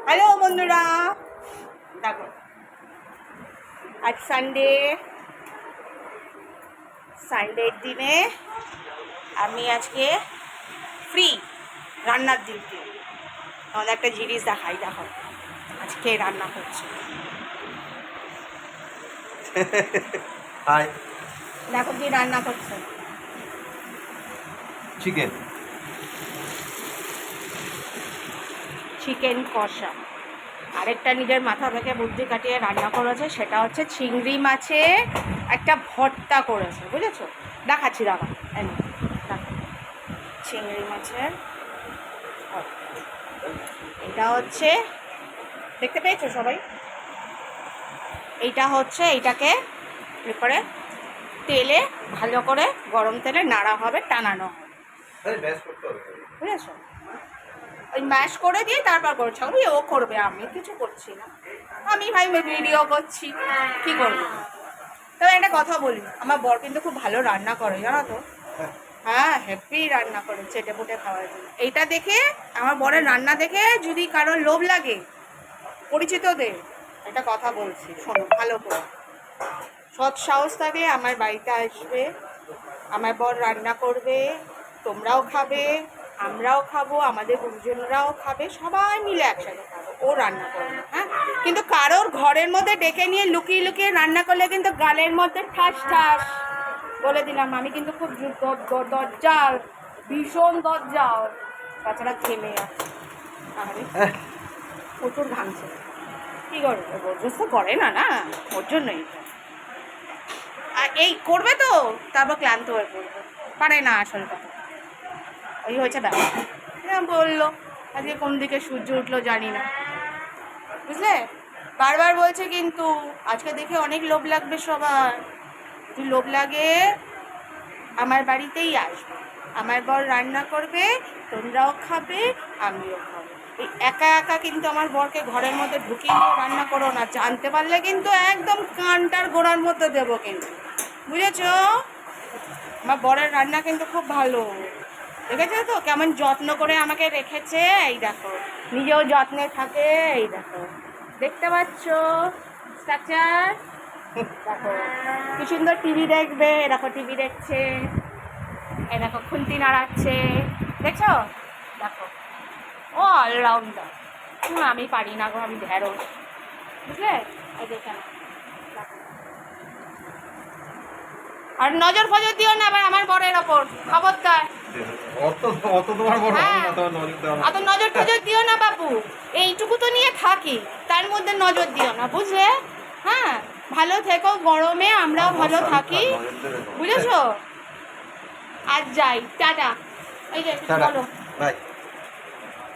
Hello বন্ধুরা, দেখো আজ সানডের দিনে আমি আজকে ফ্রি রান্নার দিন দিয়ে আমাদের একটা জিনিস দেখাই। দেখো আজকে রান্না করছে, দেখো কি রান্না করছে। চিকেন কষা। আরেকটা নিজের মাথা থেকে বুদ্ধি কাটিয়ে রান্না করেছে, সেটা হচ্ছে চিংড়ি মাছের একটা ভর্তা করেছে, বুঝেছো? দেখাচ্ছি, দেখো চিংড়ি মাছের ভর্তা। এটা হচ্ছে, দেখতে পেয়েছো সবাই? এইটা হচ্ছে, এইটাকে এরপরে তেলে ভালো করে গরম তেলে নাড়া হবে, টানানো হবে, বুঝেছো? ওই ম্যাশ করে দিয়ে তারপর করছে, ওই ও করবে, আমি কিছু করছি না। আমি ভাই ভিডিও করছি, কি করবো? তবে একটা কথা বলি, আমার বর কিন্তু খুব ভালো রান্না করে, জানো তো? হ্যাঁ, হ্যাপি রান্না করে, চেটে পুটে খাওয়ার জন্য। এইটা দেখে, আমার বরের রান্না দেখে যদি কারোর লোভ লাগে, পরিচিতদের একটা কথা বলছি, শোনো ভালো করে। সৎ সাহস থাকলে আমার বাড়িতে আসবে, আমার বর রান্না করবে, তোমরাও খাবে, আমরাও খাবো, আমাদের গুরুজনরাও খাবে, সবাই মিলে একসাথে খাবো। ও রান্না করবে, হ্যাঁ? কিন্তু কারোর ঘরের মধ্যে ডেকে নিয়ে লুকিয়ে লুকিয়ে রান্না করলে কিন্তু গালের মধ্যে ঠাস ঠাস, বলে দিলাম। আমি কিন্তু খুব দরজাল, ভীষণ দরজাল, তাছাড়া ঘেমে আছে, আরে প্রচুর ঘামছে। কী করবে, বরজস্ত করে না, না ওর জন্যই। আর এই করবে তো তারপর ক্লান্ত হয়ে পড়বে, পারে না, আসল কথা ওই হয়েছে ব্যাপার। বললো আজকে কোন দিকে সূর্য উঠলো জানি না, বুঝলে? বারবার বলছে কিন্তু আজকে দেখে অনেক লোভ লাগবে সবার। যদি লোভ লাগে আমার বাড়িতেই আসবে, আমার বর রান্না করবে, তোমরাও খাবে, আমিও খাবো। এই একা একা কিন্তু আমার বরকে ঘরের মধ্যে ঢুকিয়ে নিয়ে রান্না করো না, জানতে পারলে কিন্তু একদম কানটার গোড়ার মধ্যে দেবো কিন্তু, বুঝেছো? আমার বরের রান্না কিন্তু খুব ভালো, দেখেছো তো কেমন যত্ন করে আমাকে রেখেছে। এই দেখো, নিজেও যত্নে থাকে, এই দেখো, দেখতে পাচ্ছ স্ট্রাকচার? দেখো কি সুন্দর টিভি দেখবে, দেখো টিভি দেখছে, এই দেখো খুন্তি নাড়াচ্ছে, দেখছো? দেখো ও অলরাউন্ডার। আমি পারি না গো, আমি ঢেঁড়স, বুঝলে? এই দেখে না, আর নজর ফজর দিও না আবার আমার বরের ওপর, খবরদার। অত নজর টজর দিও না বাবু, এইটুকু তো নিয়ে থাকি, তার মধ্যে নজর দিও না, বুঝলে? হ্যাঁ, ভালো থেকো, গরমে আমরাও ভালো থাকি, বুঝেছো? আজ যাই, টাটা। এই যে বলো।